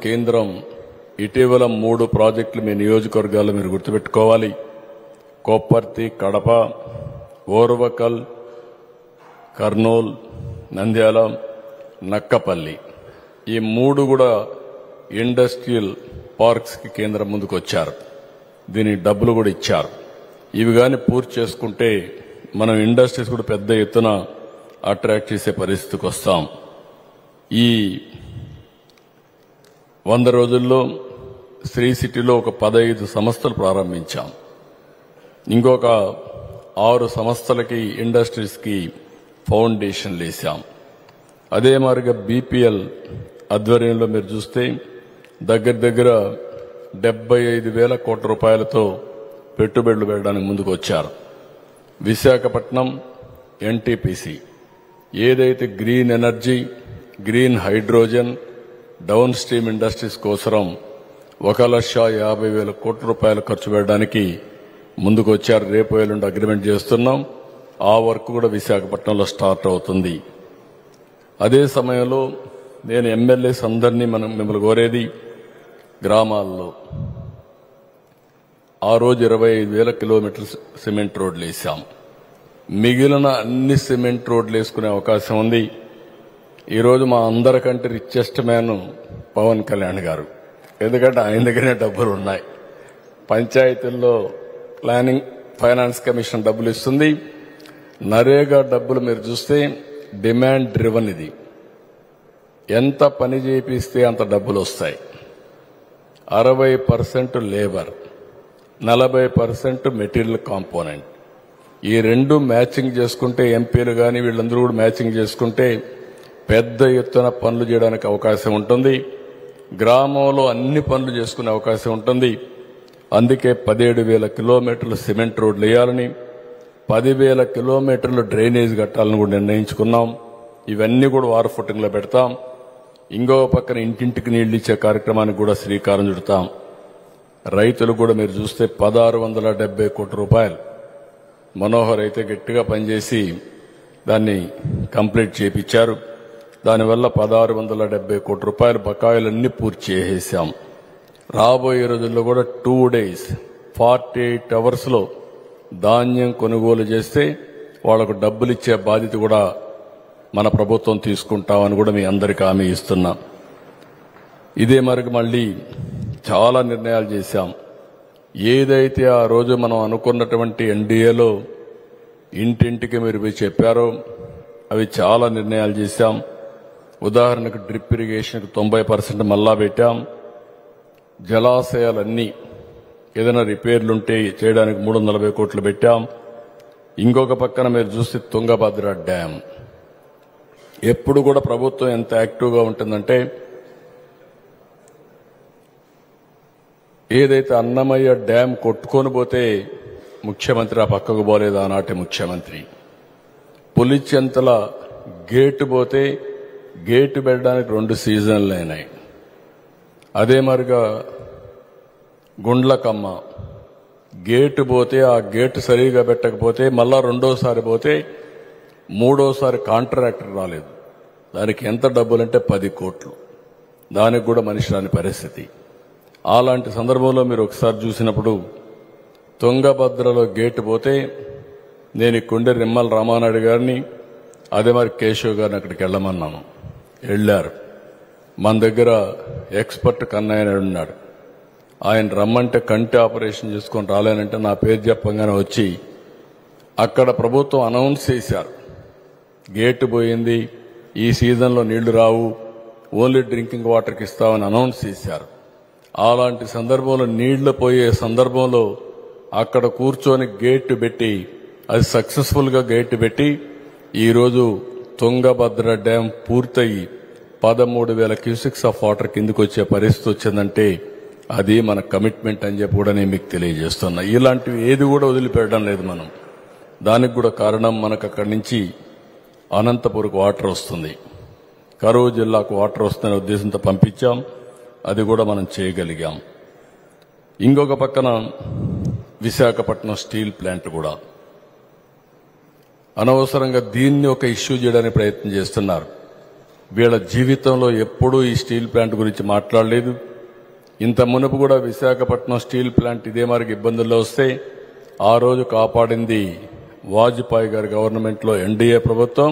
కేంద్రం ఇటీవల 3 ప్రాజెక్టులు మీ నియోజకవర్గాల్లో మీరు గుర్తుపెట్టుకోవాలి. కోప్పర్తి, కడప, ఓర్వకల్, కర్నూల్, నంద్యాల, నక్కపల్లి ఈ 3 కూడా ఇండస్ట్రియల్ పార్క్స్ కి కేంద్రం ముందుకు వచ్చారు. దీనికి డబ్బులు కూడా ఇచ్చారు. ఇవి గాని పూర్తి చేసుకుంటే మనం ఇండస్ట్రీస్ కూడా పెద్ద ఎత్తున అట్రాక్ట్ చేసే పరిస్థితికి వస్తాం. ఈ 100 రోజుల్లో శ్రీ సిటీలో ఒక 15 సంస్థలు ప్రారంభించాం. ఇంకొక 6 సంస్థలకి ఇండస్ట్రీస్ కి ఫౌండేషన్లు వేశాం. అదే మాదిరిగా బీపీఎల్ ఆధ్వర్యంలో మీరు చూస్తే దగ్గర 75,000 కోట్ల రూపాయలతో పెట్టుబడులు పెట్టడానికి ముందుకు వచ్చారు. విశాఖపట్నం ఎన్టీపీసీ ఏదైతే green energy, green hydrogen, down stream industries కోసం 1,50,000 కోట్ల రూపాయలు ఖర్చు పెట్టడానికి ముందుకు వచ్చారు. రేపు ఎల్లుండి అగ్రిమెంట్ చేస్తున్నాం. ఆ వర్క్ కూడా విశాఖపట్నంలో స్టార్ట్ అవుతుంది. అదే సమయంలో నేను ఎమ్మెల్యేస్ అందరినీ మిమ్మల్ని కోరేది గ్రామాల్లో ఆ రోజు 25,000 కిలోమీటర్లు సిమెంట్ రోడ్లు వేశాం. మిగిలిన అన్ని సిమెంట్ రోడ్లు వేసుకునే అవకాశం ఉంది. ఈరోజు మా అందరికంటే రిచెస్ట్ మ్యాన్ పవన్ కళ్యాణ్ గారు. ఎందుకంటే ఆయన దగ్గరే డబ్బులు ఉన్నాయి. పంచాయతీల్లో ప్లానింగ్ ఫైనాన్స్ కమిషన్ డబ్బులు ఇస్తుంది. నరేగా డబ్బులు మీరు చూస్తే డిమాండ్ డ్రివన్. ఇది ఎంత పని చేపిస్తే అంత డబ్బులు వస్తాయి. 60% లేబర్, 40% మెటీరియల్ కాంపోనెంట్. ఈ 2 మ్యాచింగ్ చేసుకుంటే ఎంపీలు కానీ వీళ్ళందరూ కూడా మ్యాచింగ్ చేసుకుంటే పెద్ద ఎత్తున పనులు చేయడానికి అవకాశం ఉంటుంది. గ్రామంలో అన్ని పనులు చేసుకునే అవకాశం ఉంటుంది. అందుకే 17,000 కిలోమీటర్లు సిమెంట్ రోడ్లు వేయాలని, 10,000 కిలోమీటర్లు డ్రైనేజ్ కట్టాలని కూడా నిర్ణయించుకున్నాం. ఇవన్నీ కూడా వార్ ఫుటింగ్ లో పెడతాం. ఇంకో పక్కన ఇంటింటికి నీళ్లు ఇచ్చే కార్యక్రమానికి కూడా శ్రీకారం చుడతాం. రైతులు కూడా మీరు చూస్తే 1,670 కోట్ల రూపాయలు మనోహర్ అయితే గట్టిగా పనిచేసి దాన్ని కంప్లీట్ చేయించారు. దానివల్ల 1,670 కోట్ల రూపాయల బకాయిలన్నీ పూర్తి చేసేసాం. రాబోయే రోజుల్లో కూడా 2 days 48 hours లో ధాన్యం కొనుగోలు చేస్తే వాళ్లకు డబ్బులు ఇచ్చే బాధ్యత కూడా మన ప్రభుత్వం తీసుకుంటామని కూడా మీ అందరికీ హామీ ఇస్తున్నాం. ఇదే మరికి మళ్ళీ చాలా నిర్ణయాలు చేశాం. ఏదైతే ఆ రోజు మనం అనుకున్నటువంటి ఎన్డీఏలో ఇంటింటికి మీరు పోయి చెప్పారో అవి చాలా నిర్ణయాలు చేశాం. ఉదాహరణకు డ్రిప్ ఇరిగేషన్కి 90% మళ్ళా పెట్టాం. జలాశయాలన్నీ ఏదైనా రిపేర్లుంటే చేయడానికి 340 కోట్లు పెట్టాం. ఇంకొక పక్కన మీరు చూస్తే తుంగభద్ర డ్యామ్ ఎప్పుడు కూడా ప్రభుత్వం ఎంత యాక్టివ్గా ఉంటుందంటే ఏదైతే అన్నమయ్య డ్యామ్ కొట్టుకొని పోతే ముఖ్యమంత్రి ఆ పక్కకు పోలేదు ఆనాటి ముఖ్యమంత్రి. పులిచెంతల గేటు పోతే గేటు పెట్టడానికి 2 సీజన్లు అయినాయి. అదే మరిగా గుండ్లకమ్మ గేటు పోతే ఆ గేటు సరిగా పెట్టకపోతే మళ్ళా 2వసారి పోతే 3వసారి కాంట్రాక్టర్ రాలేదు. దానికి ఎంత డబ్బులంటే 10 కోట్లు. దానికి కూడా మనిషి రాని పరిస్థితి. అలాంటి సందర్భంలో మీరు ఒకసారి చూసినప్పుడు తుంగభద్రలో గేటు పోతే నేను కొండ నిమ్మల రామానాయుడు గారిని అదే మరి కేశవ్ గారిని అక్కడికి వెళ్ళమన్నాను. వెళ్ళారు. మన దగ్గర ఎక్స్పర్ట్ కన్నయ్య ఉన్నాడు. ఆయన రమ్మంటే కంటి ఆపరేషన్ చేసుకొని రాలేనంటే నా పేరు చెప్పంగానే వచ్చి అక్కడ ప్రభుత్వం అనౌన్స్ చేశారు. గేటు పోయింది, ఈ సీజన్లో నీళ్లు రావు, ఓన్లీ డ్రింకింగ్ వాటర్కి ఇస్తామని అనౌన్స్ చేశారు. అలాంటి సందర్భంలో నీళ్లు పోయే సందర్భంలో అక్కడ కూర్చొని గేటు పెట్టి అది సక్సెస్ఫుల్ గా గేటు పెట్టి ఈరోజు తుంగభద్ర డ్యాం పూర్తయి 13,000 క్యూసెక్స్ ఆఫ్ వాటర్ కిందకు వచ్చే పరిస్థితి వచ్చిందంటే అది మన కమిట్మెంట్ అని చెప్పి కూడా నేను మీకు తెలియజేస్తున్నా. ఇలాంటివి ఏది కూడా వదిలిపెట్టడం లేదు మనం. దానికి కూడా కారణం మనకు అక్కడి నుంచి అనంతపురకు వాటర్ వస్తుంది, కరూరు జిల్లాకు వాటర్ వస్తుందనే ఉద్దేశంతో పంపించాం. అది కూడా మనం చేయగలిగాం. ఇంకొక పక్కన విశాఖపట్నం స్టీల్ ప్లాంట్ కూడా అనవసరంగా దీన్ని ఒక ఇష్యూ చేయడానికి ప్రయత్నం చేస్తున్నారు. వీళ్ళ జీవితంలో ఎప్పుడూ ఈ స్టీల్ ప్లాంట్ గురించి మాట్లాడలేదు. ఇంత మునుపు కూడా విశాఖపట్నం స్టీల్ ప్లాంట్ ఇదే మరికి ఇబ్బందుల్లో వస్తే ఆ రోజు కాపాడింది వాజ్పేయి గారి గవర్నమెంట్లో ఎన్డీఏ ప్రభుత్వం.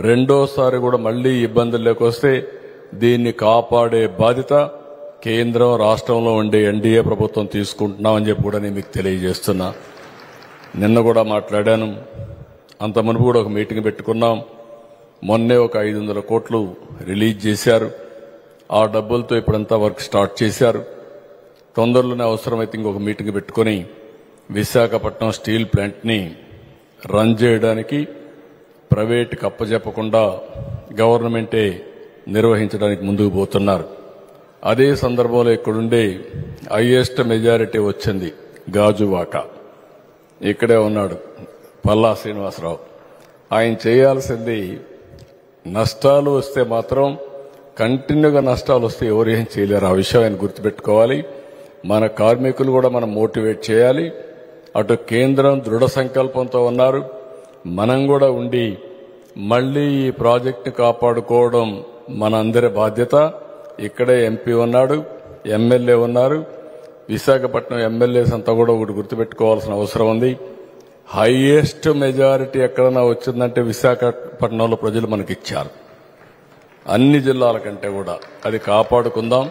రెండోసారి కూడా మళ్లీ ఇబ్బందులు లేకొస్తే దీన్ని కాపాడే బాధ్యత కేంద్రం రాష్ట్రంలో ఉండే ఎన్డీఏ ప్రభుత్వం తీసుకుంటున్నామని చెప్పి కూడా నేను మీకు తెలియజేస్తున్నా. నిన్న కూడా మాట్లాడాను. అంత మునుపు కూడా ఒక మీటింగ్ పెట్టుకున్నాం. మొన్నే ఒక 500 కోట్లు రిలీజ్ చేశారు. ఆ డబ్బులతో ఇప్పుడంతా వర్క్ స్టార్ట్ చేశారు. తొందరలోనే అవసరమైతే ఇంకొక మీటింగ్ పెట్టుకుని విశాఖపట్నం స్టీల్ ప్లాంట్ని రన్ చేయడానికి ప్రైవేట్కి అప్పచెప్పకుండా గవర్నమెంటే నిర్వహించడానికి ముందుకు పోతున్నారు. అదే సందర్భంలో ఇక్కడుండే హైయెస్ట్ మెజారిటీ వచ్చింది గాజువాక. ఇక్కడే ఉన్నాడు పల్లా శ్రీనివాసరావు. ఆయన చేయాల్సింది నష్టాలు వస్తే మాత్రం కంటిన్యూగా నష్టాలు వస్తే ఎవరు ఏం చేయలేరు. ఆ విషయం ఆయన గుర్తుపెట్టుకోవాలి. మన కార్మికులు కూడా మనం మోటివేట్ చేయాలి. అటు కేంద్రం దృఢ సంకల్పంతో ఉన్నారు, మనం కూడా ఉండి మళ్లీ ఈ ప్రాజెక్టును కాపాడుకోవడం మనందరి బాధ్యత. ఇక్కడే ఎంపీ ఉన్నాడు, ఎమ్మెల్యే ఉన్నారు. విశాఖపట్నం ఎమ్మెల్యేస్ అంతా కూడా ఒకటి గుర్తుపెట్టుకోవాల్సిన అవసరం ఉంది. హైయెస్ట్ మెజారిటీ ఎక్కడన్నా వచ్చిందంటే విశాఖపట్నంలో ప్రజలు మనకిచ్చారు. అన్ని జిల్లాల కంటే కూడా అది కాపాడుకుందాం.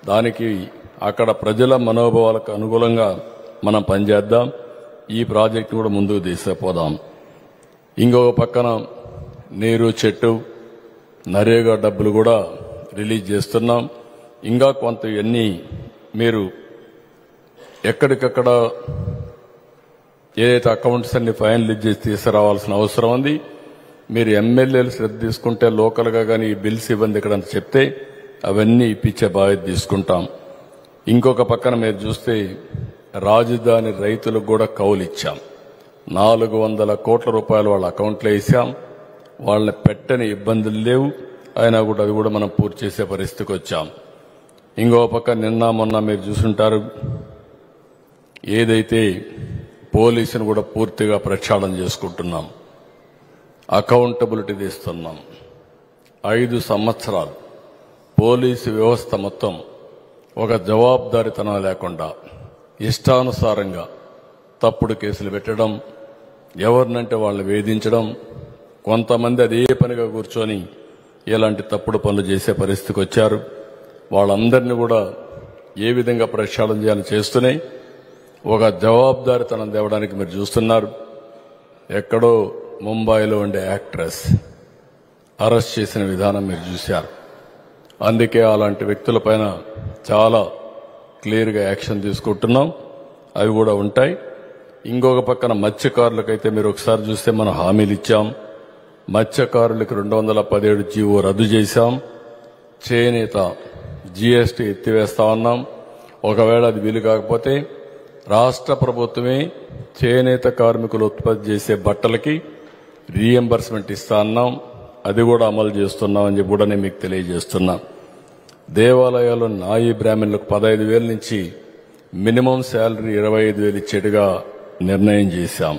దానికి అక్కడ ప్రజల మనోభావాలకు అనుకూలంగా మనం పనిచేద్దాం. ఈ ప్రాజెక్టు కూడా ముందుకు తీసుకుపోదాం. ఇంకొక పక్కన నీరు చెట్టు నరేగా డబ్బులు కూడా రిలీజ్ చేస్తున్నాం. ఇంకా కొంత ఇవన్నీ మీరు ఎక్కడికక్కడ ఏదైతే అకౌంట్స్ అన్ని ఫైనలైజ్ చేసి తీసుకురావాల్సిన అవసరం ఉంది. మీరు ఎమ్మెల్యేలు శ్రద్ధ తీసుకుంటే లోకల్గా కానీ ఈ బిల్స్ ఇవ్వండి ఇక్కడ అని చెప్తే అవన్నీ ఇప్పించే బాధ్యత తీసుకుంటాం. ఇంకొక పక్కన మీరు చూస్తే రాజధాని రైతులకు కూడా కౌలు ఇచ్చాం. 400 కోట్ల రూపాయలు వాళ్ళ అకౌంట్లో వేసాం. వాళ్ళని పెట్టని ఇబ్బందులు లేవు. అయినా కూడా అది కూడా మనం పూర్తి చేసే పరిస్థితికి వచ్చాం. ఇంకో పక్క నిన్న మొన్న మీరు చూసుంటారు, ఏదైతే పోలీసును కూడా పూర్తిగా ప్రక్షాళన చేసుకుంటున్నాం, అకౌంటబిలిటీ తీస్తున్నాం. 5 సంవత్సరాలు పోలీసు వ్యవస్థ మొత్తం ఒక జవాబుదారీతనం లేకుండా ఇష్టానుసారంగా తప్పుడు కేసులు పెట్టడం, ఎవరినంటే వాళ్ళని వేధించడం, కొంతమంది అదే పనిగా కూర్చొని ఇలాంటి తప్పుడు పనులు చేసే పరిస్థితికి వచ్చారు. వాళ్ళందరినీ కూడా ఏ విధంగా ప్రక్షాళన చేయాలని చేస్తూనే ఒక జవాబుదారీతనం తేవడానికి మీరు చూస్తున్నారు. ఎక్కడో ముంబైలో ఉండే యాక్ట్రెస్ అరెస్ట్ చేసిన విధానం మీరు చూశారు. అందుకే అలాంటి వ్యక్తులపైన చాలా క్లియర్గా యాక్షన్ తీసుకుంటున్నాం. అవి కూడా ఉంటాయి. ఇంకొక పక్కన మత్స్యకారులకైతే మీరు ఒకసారి చూస్తే మనం హామీలు ఇచ్చాం. మత్స్యకారులకు 217 జీవో రద్దు చేశాం. చేనేత జీఎస్టీ ఎత్తివేస్తా ఉన్నాం. ఒకవేళ అది వీలు కాకపోతే రాష్ట్ర ప్రభుత్వమే చేనేత కార్మికులు ఉత్పత్తి చేసే బట్టలకి రీఎంబర్స్మెంట్ ఇస్తా అన్నాం. అది కూడా అమలు చేస్తున్నామని చెప్పి కూడా నేను మీకు తెలియజేస్తున్నా. దేవాలయాల్లో నాయి బ్రాహ్మణులకు 15,000 నుంచి మినిమం శాలరీ 25,000 ఇచ్చేట్టుగా నిర్ణయం చేశాం.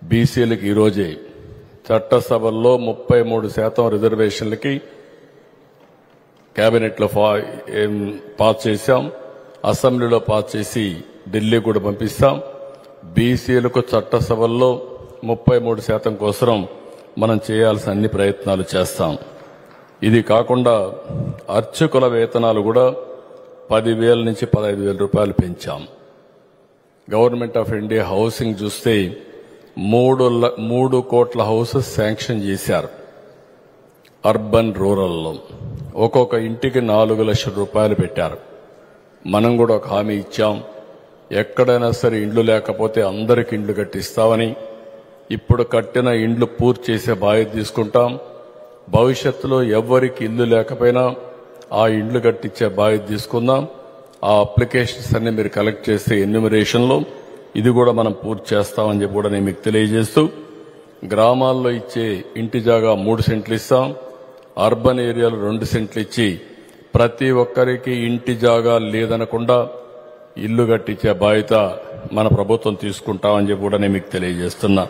బీసీలకు ఈరోజే చట్టసభల్లో 33% రిజర్వేషన్లకి కేబినెట్లో పాస్ చేశాం. అసెంబ్లీలో పాస్ చేసి ఢిల్లీ కూడా పంపిస్తాం. బీసీలకు చట్టసభల్లో 33% కోసం మనం చేయాల్సిన అన్ని ప్రయత్నాలు చేస్తాం. ఇది కాకుండా అర్చకుల వేతనాలు కూడా 10,000 నుంచి 15,000 రూపాయలు పెంచాం. గవర్నమెంట్ ఆఫ్ ఇండియా హౌసింగ్ చూస్తే 3 కోట్ల హౌసెస్ శాంక్షన్ చేశారు. అర్బన్ రూరల్లో ఒక్కొక్క ఇంటికి 4 లక్షల రూపాయలు పెట్టారు. మనం కూడా ఒక హామీ ఇచ్చాం. ఎక్కడైనా సరే ఇండ్లు లేకపోతే అందరికి ఇండ్లు కట్టిస్తామని. ఇప్పుడు కట్టిన ఇండ్లు పూర్తి చేసే బాధ్యత తీసుకుంటాం. భవిష్యత్తులో ఎవరికి ఇల్లు లేకపోయినా ఆ ఇండ్లు కట్టించే బాధ్యత తీసుకుందాం. ఆ అప్లికేషన్స్ అన్ని మీరు కలెక్ట్ చేస్తే ఎన్యూమరేషన్లో ఇది కూడా మనం పూర్తి చేస్తామని చెప్పి కూడా నేను మీకు తెలియజేస్తూ, గ్రామాల్లో ఇచ్చే ఇంటి జాగా 3 సెంట్లు ఇస్తాం. అర్బన్ ఏరియాలో 2 సెంట్లు ఇచ్చి ప్రతి ఒక్కరికి ఇంటి జాగా లేదనకుండా ఇల్లు కట్టించే బాధ్యత మన ప్రభుత్వం తీసుకుంటామని చెప్పి కూడా నేను మీకు తెలియజేస్తున్నా.